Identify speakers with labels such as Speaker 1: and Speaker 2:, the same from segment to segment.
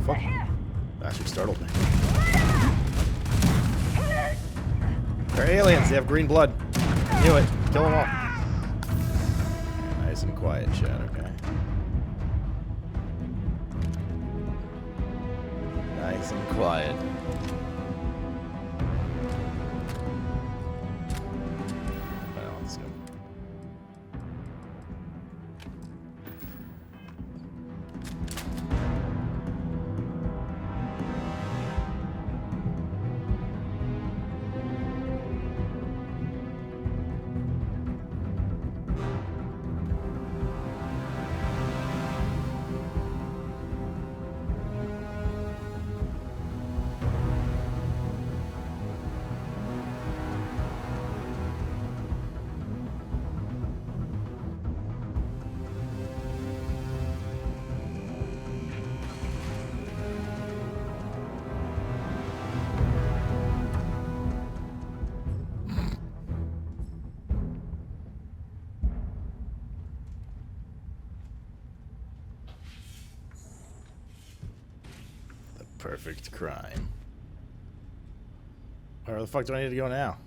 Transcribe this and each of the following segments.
Speaker 1: fuck? Actually startled me. They're aliens. They have green blood. I knew it. Kill them all. Nice and quiet, chat. Okay. Nice and quiet. Well, let's go. Perfect crime. Where the fuck do I need to go now?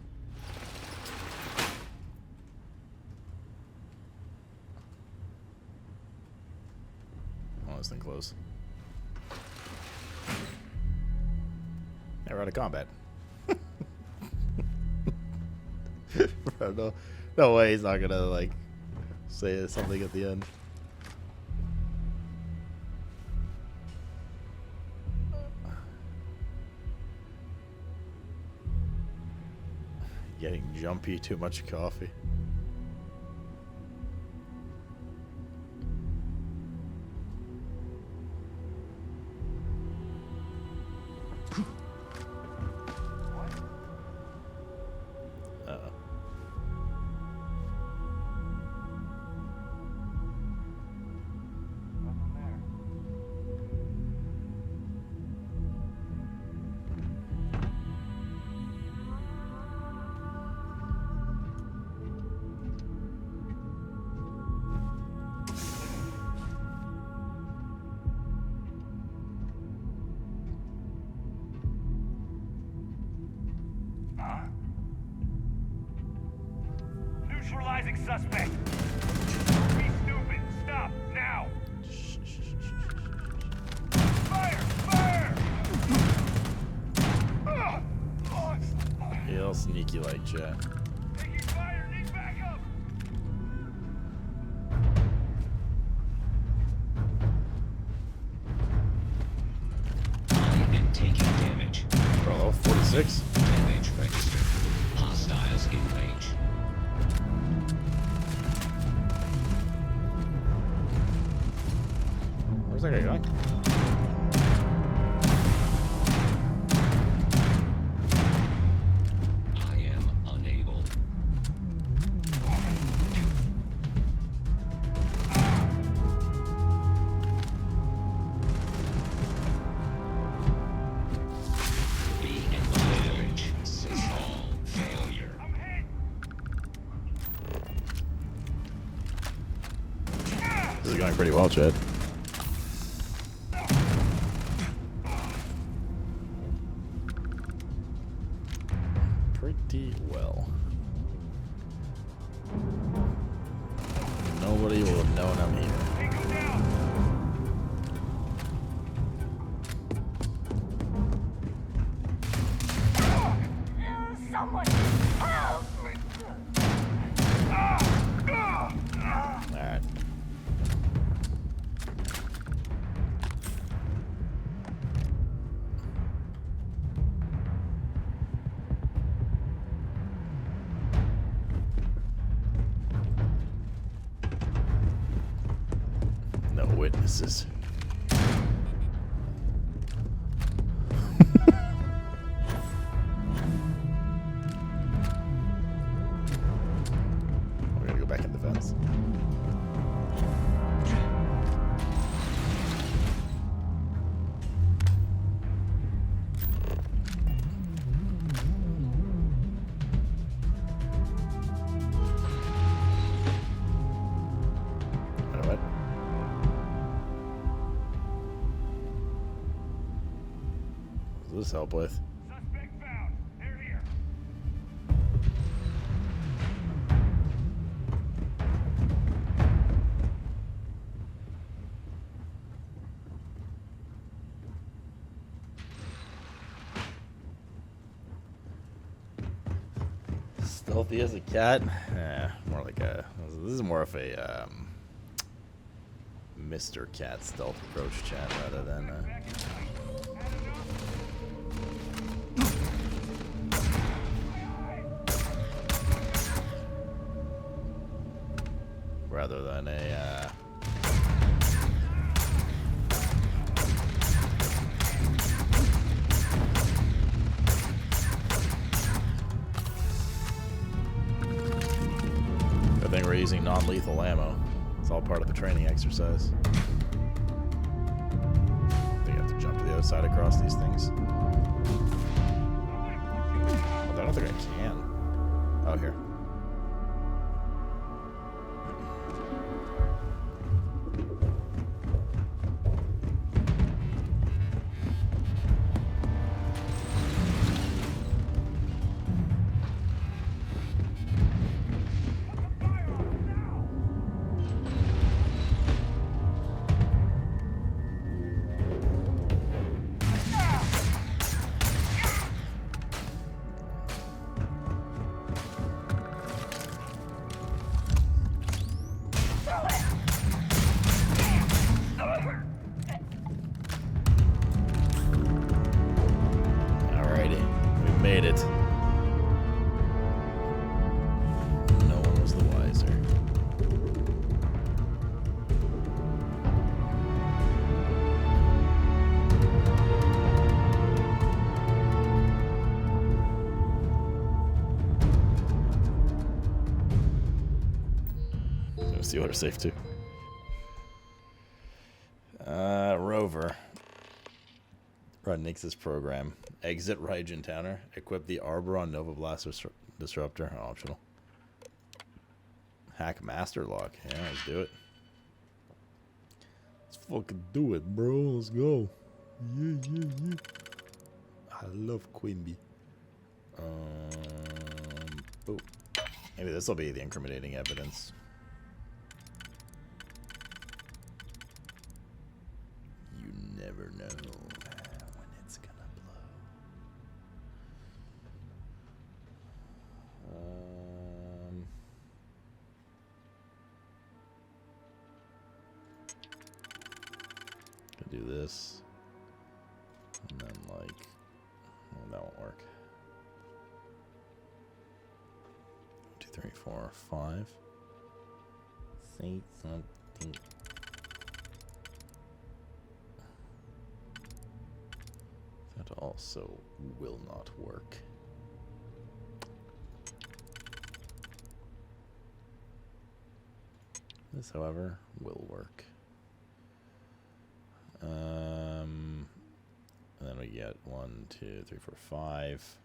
Speaker 1: Oh, this thing close. Never out of combat. Bro, no way he's not gonna like say something at the end. Getting jumpy, too much coffee. Uh-oh.
Speaker 2: Neutralizing suspect. Be stupid. Stop now. Fire! Fire!
Speaker 1: Real sneaky like chat.
Speaker 2: Taking fire. Need backup.
Speaker 3: I am taking damage.
Speaker 1: Bro, 46.
Speaker 3: Damage registered. Hostiles in range.
Speaker 1: Where's that guy going?
Speaker 3: I am unable. Be damage. Small failure.
Speaker 2: I'm hit.
Speaker 1: This is going pretty well, Chad. Pretty well. Nobody will have known I'm here.
Speaker 2: Take him down.
Speaker 4: Someone help me!
Speaker 1: Alright. No witnesses. We're gonna go back in the fence. You know what? What does this help with?
Speaker 2: Suspect found. They're here.
Speaker 1: Stealthy as a cat? More like a... This is more of a Mr. Cat stealth approach chat rather than...
Speaker 2: Back in sight. Had enough?
Speaker 1: rather than a... I think we're using non-lethal ammo. It's all part of the training exercise. I think I have to jump to the other side across these things. I don't think I can. Oh, here. Made it. No one was the wiser. Let's see what are safe too. Rover. Run Nix's program. Exit Raijin Tower. Equip the Arboron Nova Blast Disruptor. Optional. Hack Master Lock. Yeah, let's do it. Let's fucking do it, bro. Let's go. Yeah, yeah, yeah. I love Quimby. Oh. Maybe this will be the incriminating evidence. You never know. Do this, and then like, well, that won't work. 2, 3, 4, 5. Say something. That also will not work. This, however, will work. And then we get 1, 2, 3, 4, 5.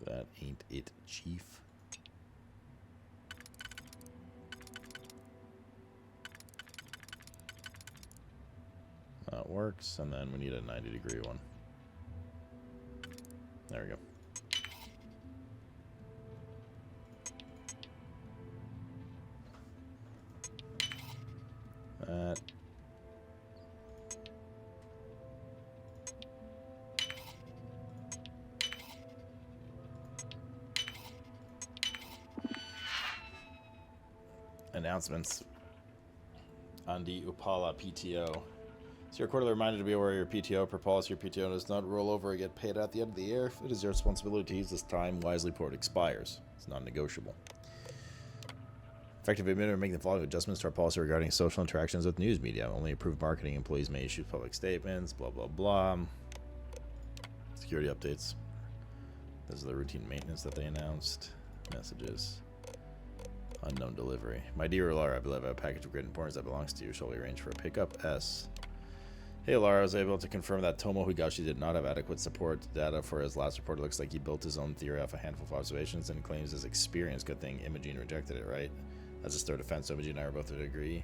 Speaker 1: That ain't it, Chief. That works, and then we need a 90-degree one. There we go. That. Announcements on the Upala PTO. So you're quarterly reminded to be aware of your PTO. Per policy, your PTO does not roll over or get paid at the end of the year. It is your responsibility to use this time wisely before it expires. It's non-negotiable. Effective immediately make the following adjustments to our policy regarding social interactions with news media. Only approved marketing employees may issue public statements, blah, blah, blah. Security updates. This is the routine maintenance that they announced. Messages. Unknown delivery. My dear Lara, I believe I have a package of great importance that belongs to you. Shall we arrange for a pickup? S. Hey Lara, I was able to confirm that Tomo Higashi did not have adequate support data for his last report. It looks like he built his own theory off a handful of observations and claims his experience. Good thing Imogene rejected it, right? That's his third offense, so Imogene and I are both to agree.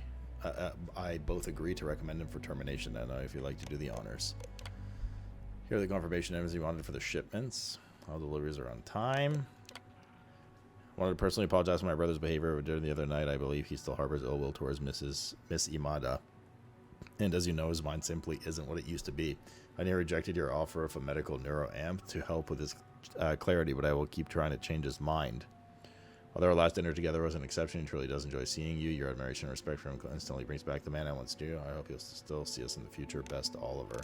Speaker 1: I both agree to recommend him for termination, and if you'd like to do the honors. Here are the confirmation items you wanted for the shipments. All deliveries are on time. Wanted to personally apologize for my brother's behavior during the other night. I believe he still harbors ill will towards Miss Imada. And as you know, his mind simply isn't what it used to be. I nearly rejected your offer of a medical neuroamp to help with his clarity, but I will keep trying to change his mind. Although our last dinner together was an exception, he truly does enjoy seeing you. Your admiration and respect for him instantly brings back the man I once knew. I hope you'll still see us in the future. Best, Oliver.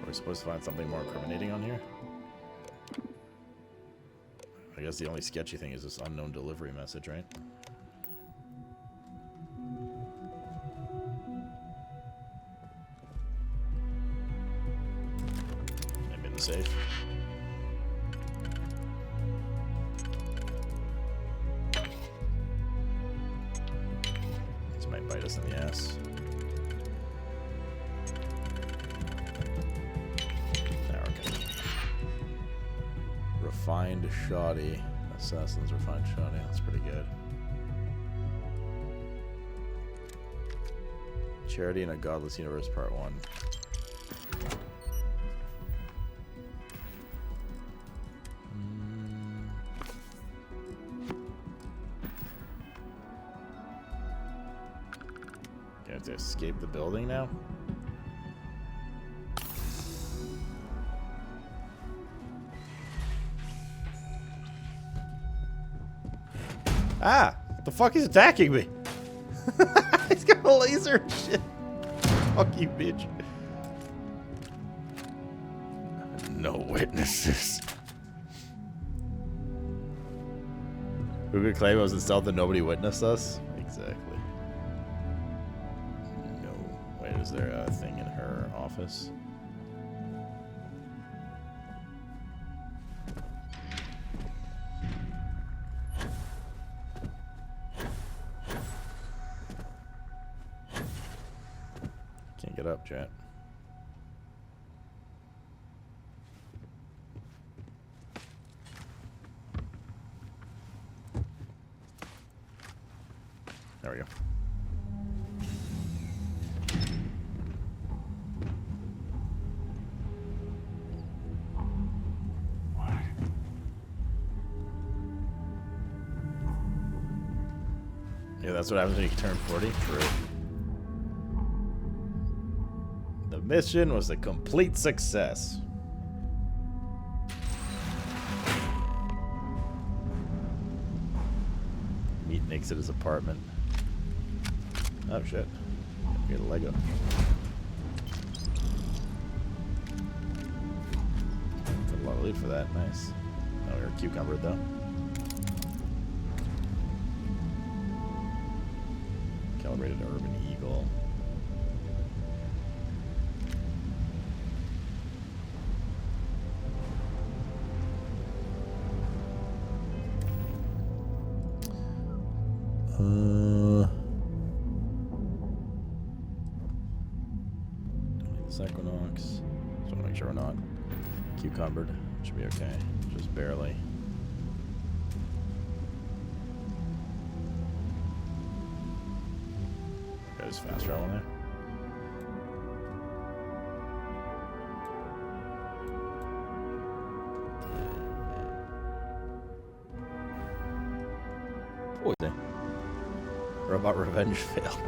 Speaker 1: Are we supposed to find something more incriminating on here? I guess the only sketchy thing is this unknown delivery message, right? Maybe in the safe. This might bite us in the ass. Refined shoddy. Assassin's refined shoddy. That's pretty good. Charity in a Godless Universe Part 1. You have to escape the building now? Ah! The fuck is attacking me? He's got a laser and shit. Fuck you, bitch. No witnesses. Who could claim it was in stealth and nobody witnessed us? Exactly. No. Wait, is there a thing in her office? Get up, chat. There we go.
Speaker 2: What?
Speaker 1: Yeah, that's what happens when you turn 40. True. The mission was a complete success. Meet Nick's at his apartment. Oh shit. Get a Lego. Got a lot of loot for that. Nice. Oh, we're cucumbered though. Calibrated Urban Eagle. Equinox. Just want to make sure we're not cucumbered. Should be okay. Just barely. Goes fast travel there. Oh, Robot Revenge failed.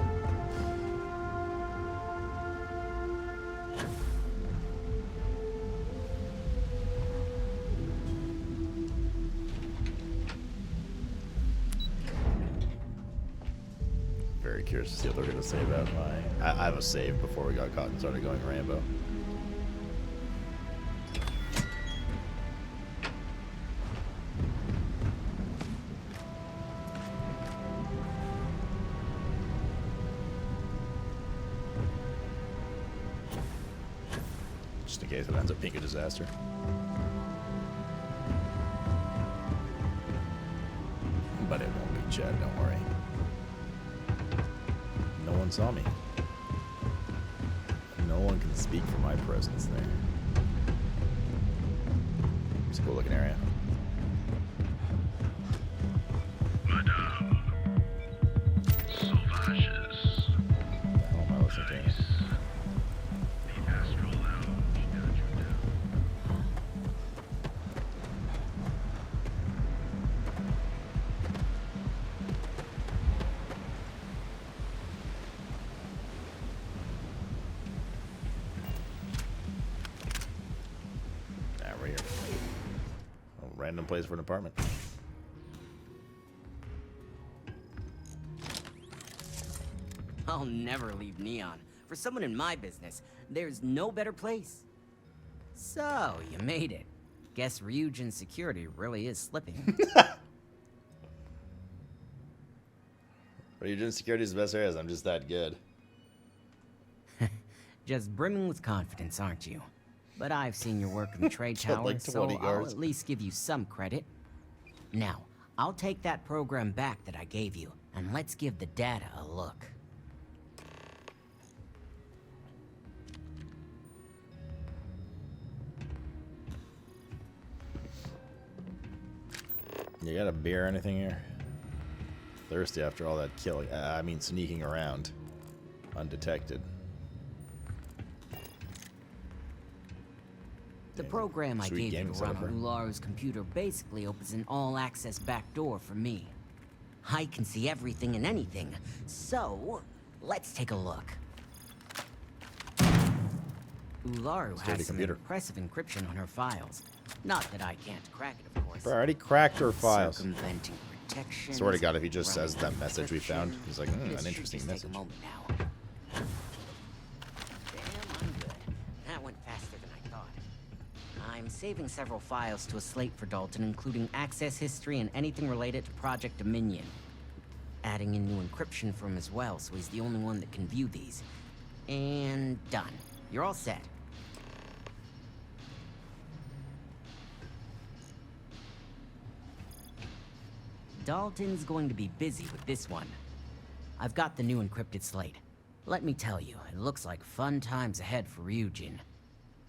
Speaker 1: Very curious to see what they're going to say about my... I have a save before we got caught and started going Rambo. Just in case it ends up being a disaster. But it won't be, Chad, don't worry. No one saw me. No one can speak for my presence there. It's a cool looking area. right here. A random place for an apartment.
Speaker 5: I'll never leave Neon. For someone in my business, there's no better place. So, you made it. Guess Ryujin's security really is slipping.
Speaker 1: Ryujin security is the best areas. I'm just that good.
Speaker 5: Just brimming with confidence, aren't you? But I've seen your work in the trade
Speaker 1: Got,
Speaker 5: tower,
Speaker 1: like,
Speaker 5: so
Speaker 1: 20
Speaker 5: I'll
Speaker 1: guards.
Speaker 5: at least give you some credit. Now, I'll take that program back that I gave you, and let's give the data a look.
Speaker 1: You got a beer or anything here? Thirsty after all that killing. I mean, sneaking around. Undetected.
Speaker 5: The program I
Speaker 1: Sweet
Speaker 5: gave you
Speaker 1: gaming
Speaker 5: to run
Speaker 1: setup,
Speaker 5: on
Speaker 1: right?
Speaker 5: Ularu's computer basically opens an all-access backdoor for me. I can see everything and anything, so let's take a look. Ularu
Speaker 1: Sturdy
Speaker 5: has some
Speaker 1: computer.
Speaker 5: impressive encryption on her files. Not that I can't crack it, of course.
Speaker 1: Bro, I already cracked her files.
Speaker 5: Circumventing protection.
Speaker 1: Swear to God, if he just says that message we found, he's like, an interesting message.
Speaker 5: Take a moment now. Damn, I'm good. That went faster than I thought. I'm saving several files to a slate for Dalton, including access history and anything related to Project Dominion. Adding in new encryption for him as well, so he's the only one that can view these. And done. You're all set. Dalton's going to be busy with this one. I've got the new encrypted slate. Let me tell you, it looks like fun times ahead for Ryujin.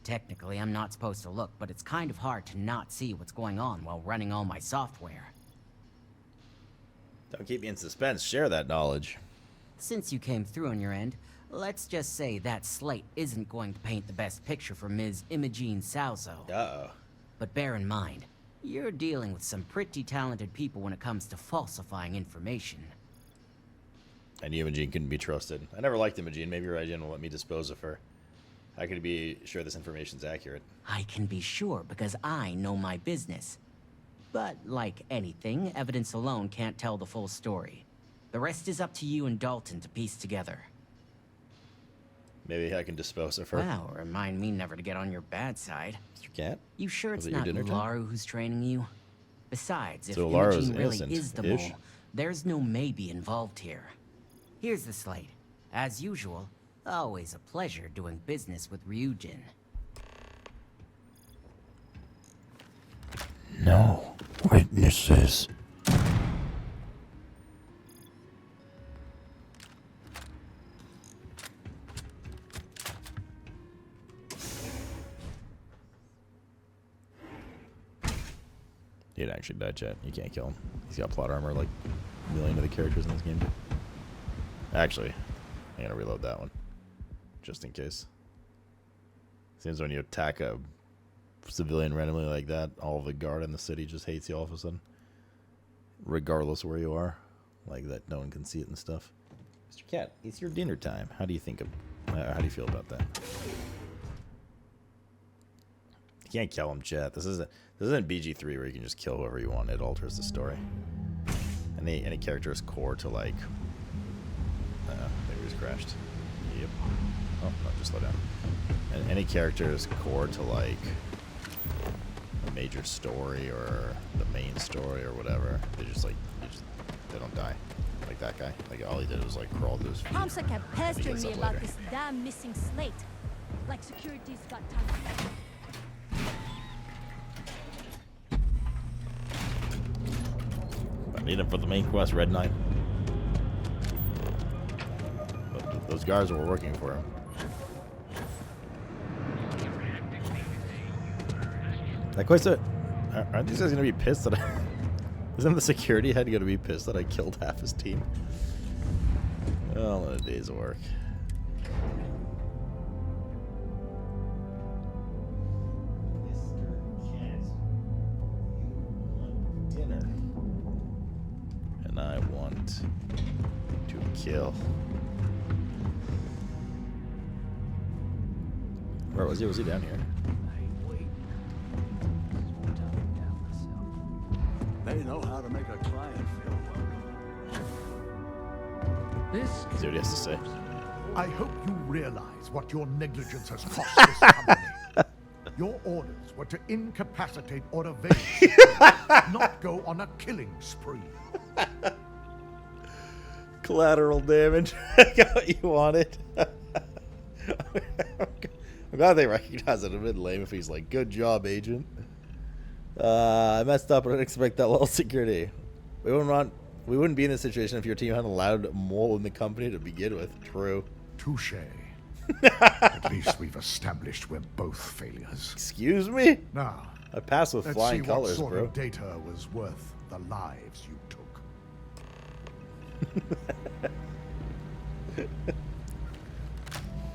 Speaker 5: Technically, I'm not supposed to look, but it's kind of hard to not see what's going on while running all my software.
Speaker 1: Don't keep me in suspense. Share that knowledge.
Speaker 5: Since you came through on your end, let's just say that slate isn't going to paint the best picture for Ms. Imogene Salzo.
Speaker 1: Uh-oh.
Speaker 5: But bear in mind, you're dealing with some pretty talented people when it comes to falsifying information.
Speaker 1: I knew Imogene couldn't be trusted. I never liked Imogene. Maybe Raijin will let me dispose of her. I could be sure this information's accurate.
Speaker 5: I can be sure because I know my business. But like anything, evidence alone can't tell the full story. The rest is up to you and Dalton to piece together.
Speaker 1: Maybe I can dispose of her.
Speaker 5: Wow, remind me never to get on your bad side.
Speaker 1: Mr. Cat?
Speaker 5: You sure
Speaker 1: Was
Speaker 5: it's
Speaker 1: it your
Speaker 5: not
Speaker 1: dinner time?
Speaker 5: Ularu who's training you? Besides, if
Speaker 1: So Ularu's
Speaker 5: Imogene really
Speaker 1: innocent,
Speaker 5: is the
Speaker 1: ish.
Speaker 5: mole, there's no maybe involved here. Here's the slate. As usual, always a pleasure doing business with Ryujin.
Speaker 6: No witnesses.
Speaker 1: He'd actually die, chat. You can't kill him. He's got plot armor like a million of the characters in this game do. Actually, I'm gonna reload that one. Just in case. Seems when you attack a civilian randomly like that, all of the guard in the city just hates you all of a sudden. Regardless where you are. Like that no one can see it and stuff. Mr. Cat, it's your dinner time. How do you think of how do you feel about that? You can't kill him, chat. This isn't BG3 where you can just kill whoever you want. It alters the story. Any character is core to like. Maybe he's crashed. Yep. Oh no, just slow down. And any character is core to like a major story or the main story or whatever. They don't die. Like that guy. Like all he did was like crawl to his feet.
Speaker 7: Hamza kept pestering
Speaker 1: gets
Speaker 7: me
Speaker 1: up
Speaker 7: about
Speaker 1: later.
Speaker 7: this damn missing slate. Like security's got time.
Speaker 1: I need him for the main quest, Red Knight. But those guards were working for him. That quest, aren't these guys gonna be pissed that I... Isn't the security head gonna be pissed that I killed half his team? Well, a day's work. Dinner. And I want to kill. Where was he? Was he down here?
Speaker 8: They know how to make a client feel welcome.
Speaker 3: This
Speaker 1: See what he has to say.
Speaker 9: I hope you realize what your negligence has cost this company. Your orders were to incapacitate or evade, not go on a killing spree.
Speaker 1: Collateral damage. I got what you wanted. I'm glad they recognize it. It'd have been lame if he's like, good job, agent. I messed up. I didn't expect that level of security. We wouldn't be in this situation if your team hadn't allowed a mole in the company to begin with. True.
Speaker 9: Touche. At least we've established we're both failures.
Speaker 1: Excuse me?
Speaker 9: Now,
Speaker 1: I passed with
Speaker 9: let's
Speaker 1: flying
Speaker 9: see
Speaker 1: colors,
Speaker 9: what sort
Speaker 1: bro.
Speaker 9: of data was worth the lives you took.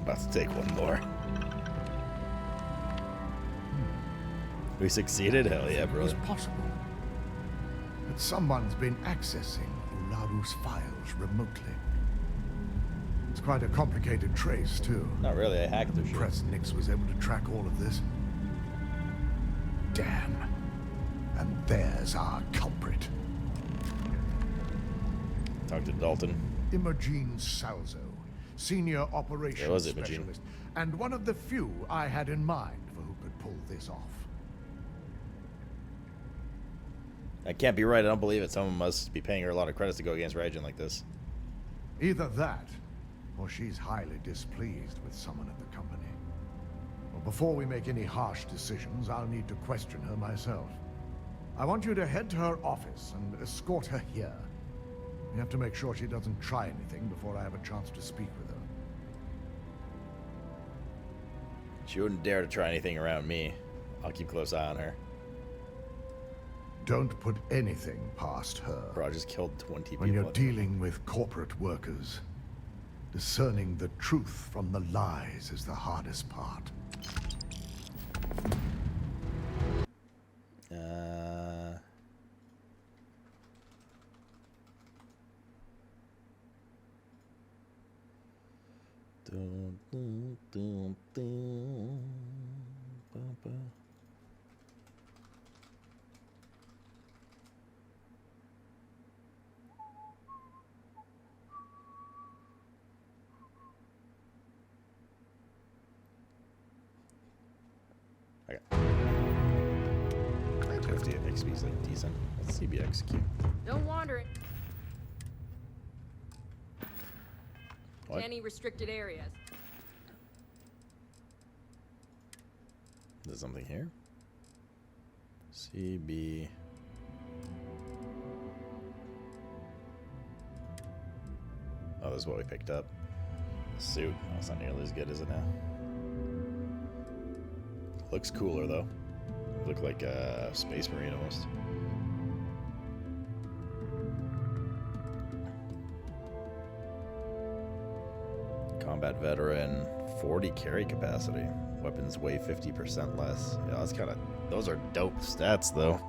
Speaker 1: About to take one more. We succeeded? Hell yeah,
Speaker 9: It
Speaker 1: bro.
Speaker 9: was possible that someone's been accessing Ularu's files remotely. It's quite a complicated trace, too.
Speaker 1: Not really, I hacked their shit.
Speaker 9: Impressed Nix was able to track all of this. Damn. And there's our culprit.
Speaker 1: Talk to Dalton.
Speaker 9: Imogene Salzo, Senior Operations
Speaker 1: Yeah, was it, Imogene?
Speaker 9: Specialist, and one of the few I had in mind for who could pull this off.
Speaker 1: That can't be right. I don't believe it. Someone must be paying her a lot of credits to go against her agent like this.
Speaker 9: Either that, or she's highly displeased with someone at the company. Well, before we make any harsh decisions, I'll need to question her myself. I want you to head to her office and escort her here. We have to make sure she doesn't try anything before I have a chance to speak with her.
Speaker 1: She wouldn't dare to try anything around me. I'll keep a close eye on her.
Speaker 9: Don't put anything past her.
Speaker 1: Bro, I just killed 20 people.
Speaker 9: When you're dealing with corporate workers, discerning the truth from the lies is the hardest part.
Speaker 1: Okay. 50 XP is like decent. Let's CB execute.
Speaker 10: Don't wander it.
Speaker 1: What?
Speaker 10: Any restricted areas.
Speaker 1: There's something here. CB. Oh, this is what we picked up. Suit. Oh, it's not nearly as good, is it now? Looks cooler though. Look like a Space Marine almost. Combat veteran, 40 carry capacity. Weapons weigh 50% less. Yeah, that's kind of. Those are dope stats though.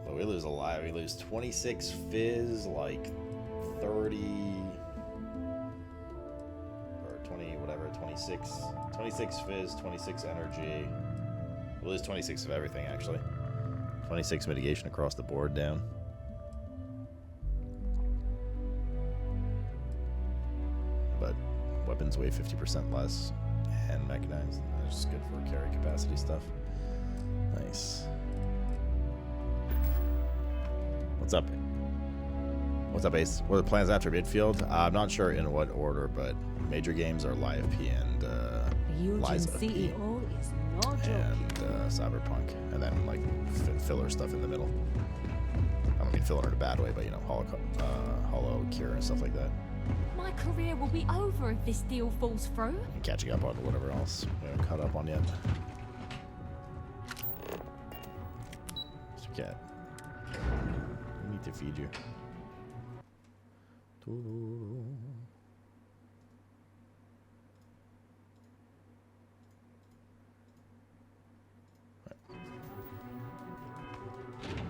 Speaker 1: But we lose a lot. We lose 26 fizz, like 30 or 20, whatever. 26 fizz, 26 energy. We lose 26 of everything actually. 26 mitigation across the board down. But weapons weigh 50% less and mechanized. That's just good for carry capacity stuff. Nice. What's up? What's up, Ace? What are the plans after midfield? I'm not sure in what order, but major games are Live P and Liza P
Speaker 7: is no joke.
Speaker 1: and Cyberpunk, and then like filler stuff in the middle. I don't mean filler in a bad way, but you know, Hollow Cure and stuff like that.
Speaker 7: My career will be over if this deal falls through.
Speaker 1: And catching up on whatever else we haven't caught up on yet. Mr. Cat, we need to feed you.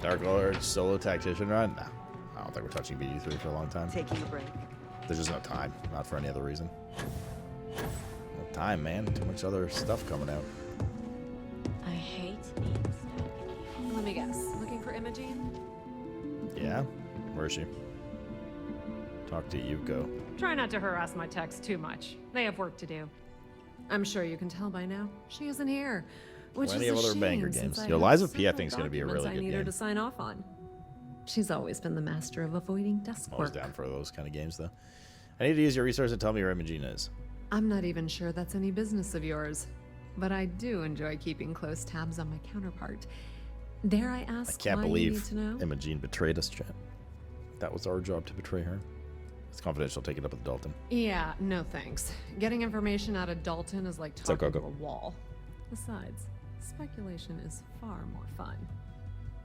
Speaker 1: Dark Lord solo tactician run? Nah, I don't think we're touching BD3 for a long time.
Speaker 5: Taking a break.
Speaker 1: There's just no time, not for any other reason. No time, man. Too much other stuff coming out.
Speaker 7: I hate being stuck.
Speaker 10: Let me guess. Looking for
Speaker 11: for Imogene?
Speaker 1: Yeah? Where is she? Talk to Yuko.
Speaker 11: Try not to harass my techs too much. They have work to do. I'm sure you can tell by now. She isn't here, which
Speaker 1: Plenty
Speaker 11: is
Speaker 1: of
Speaker 11: a
Speaker 1: other
Speaker 11: shame
Speaker 1: banger
Speaker 11: since
Speaker 1: games.
Speaker 11: I
Speaker 1: Yo,
Speaker 11: have
Speaker 1: Lies of P, I
Speaker 11: several
Speaker 1: think, is going to be a
Speaker 11: documents
Speaker 1: really
Speaker 11: I
Speaker 1: good
Speaker 11: need her
Speaker 1: game.
Speaker 11: to sign off on. She's always been the master of avoiding desk
Speaker 1: I'm always
Speaker 11: work.
Speaker 1: down for those kind of games, though. I need to use your resource to tell me where Imogene is.
Speaker 11: I'm not even sure that's any business of yours, but I do enjoy keeping close tabs on my counterpart. Dare I
Speaker 1: I
Speaker 11: ask
Speaker 1: can't
Speaker 11: why you
Speaker 1: believe
Speaker 11: need to know?
Speaker 1: Imogene betrayed us, chat. That was our job to betray her. It's confidential. Take it up with Dalton.
Speaker 11: Yeah, no thanks. Getting information out of Dalton is like
Speaker 1: up,
Speaker 11: talking to
Speaker 1: Coco?
Speaker 11: a wall. Besides, speculation is far more fun.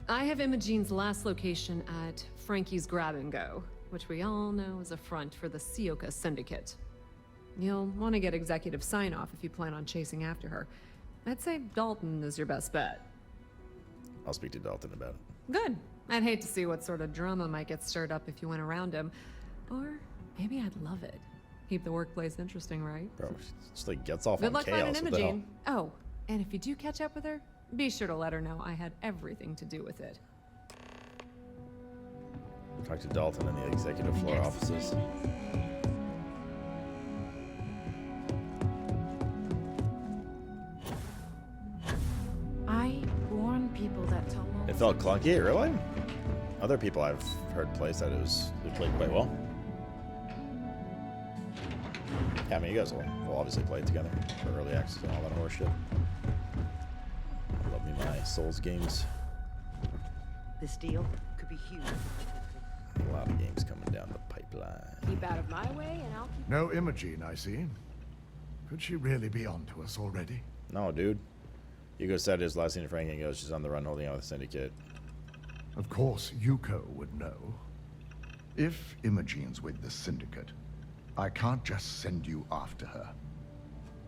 Speaker 11: I have Imogene's last location at Frankie's Grab and Go, which we all know is a front for the Sioka Syndicate. You'll want to get executive sign-off if you plan on chasing after her. I'd say Dalton is your best bet.
Speaker 1: I'll speak to Dalton about it.
Speaker 11: Good. I'd hate to see what sort of drama might get stirred up if you went around him. Or maybe I'd love it. Keep the workplace interesting, right?
Speaker 1: Bro, she just like gets off
Speaker 11: Good
Speaker 1: on
Speaker 11: luck
Speaker 1: chaos.
Speaker 11: finding
Speaker 1: What the hell?
Speaker 11: Imogene. Oh, and if you do catch up with her, be sure to let her know I had everything to do with it.
Speaker 1: Talk to Dalton in the executive floor offices.
Speaker 10: I warn people that Tomo.
Speaker 1: It felt clunky, really? Other people I've heard play said it played quite well. Yeah, I mean, you guys will obviously play it together for early access and all that horse shit. Love me my Souls games.
Speaker 12: This deal could be huge.
Speaker 1: A lot of games coming down the pipeline.
Speaker 10: Keep out of my way, and I'll keep.
Speaker 9: No Imogene, I see. Could she really be onto us already?
Speaker 1: No, dude. Yuko said his last scene of Frankie goes, she's on the run holding out with the Syndicate.
Speaker 9: Of course, Yuko would know.
Speaker 13: If Imogene's with the Syndicate, I can't just send you after her.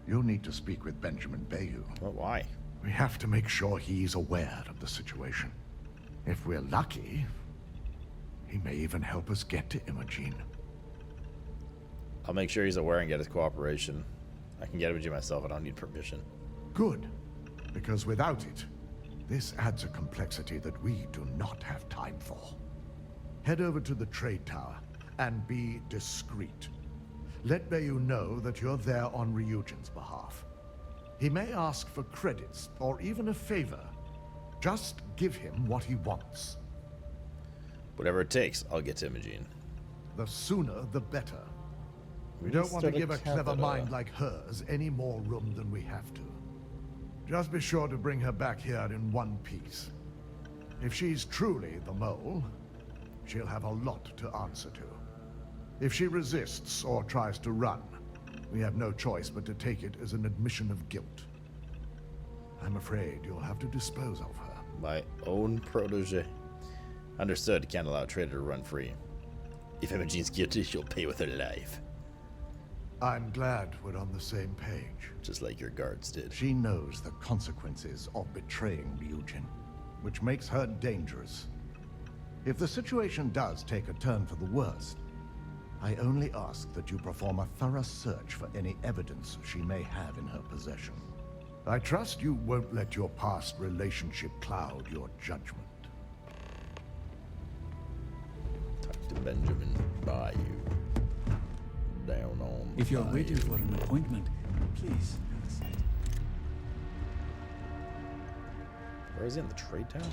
Speaker 13: You'll need to speak with Benjamin Bayou.
Speaker 1: Well, why?
Speaker 9: We have to make sure he's aware of the situation. If we're lucky, he may even help us get to Imogene.
Speaker 1: I'll make sure he's aware and get his cooperation. I can get Imogene myself, I don't need permission.
Speaker 9: Good, because without it, this adds a complexity that we do not have time for. Head over to the trade tower and be discreet. Let Bayou know that you're there on Ryujin's behalf. He may ask for credits or even a favor. Just give him what he wants.
Speaker 1: Whatever it takes, I'll get to Imogene.
Speaker 9: The sooner, the better. We don't want to give a clever mind like hers any more room than we have to. Just be sure to bring her back here in one piece. If she's truly the mole, she'll have a lot to answer to. If she resists or tries to run, we have no choice but to take it as an admission of guilt. I'm afraid you'll have to dispose of her.
Speaker 1: My own protege. Understood, can't allow a traitor to run free. If Imogene's guilty, she'll pay with her life.
Speaker 9: I'm glad we're on the same page.
Speaker 1: Just like your guards did.
Speaker 13: She knows the consequences of betraying Ryujin, which makes her dangerous. If the situation does take a turn for the worst, I only ask that you perform a thorough search for any evidence she may have in her possession.
Speaker 9: I trust you won't let your past relationship cloud your judgment.
Speaker 1: Talk to Benjamin Bayou. Down on
Speaker 8: If you're
Speaker 1: Bayou.
Speaker 8: waiting for an appointment, please have a seat.
Speaker 1: Where is he, in the trade town?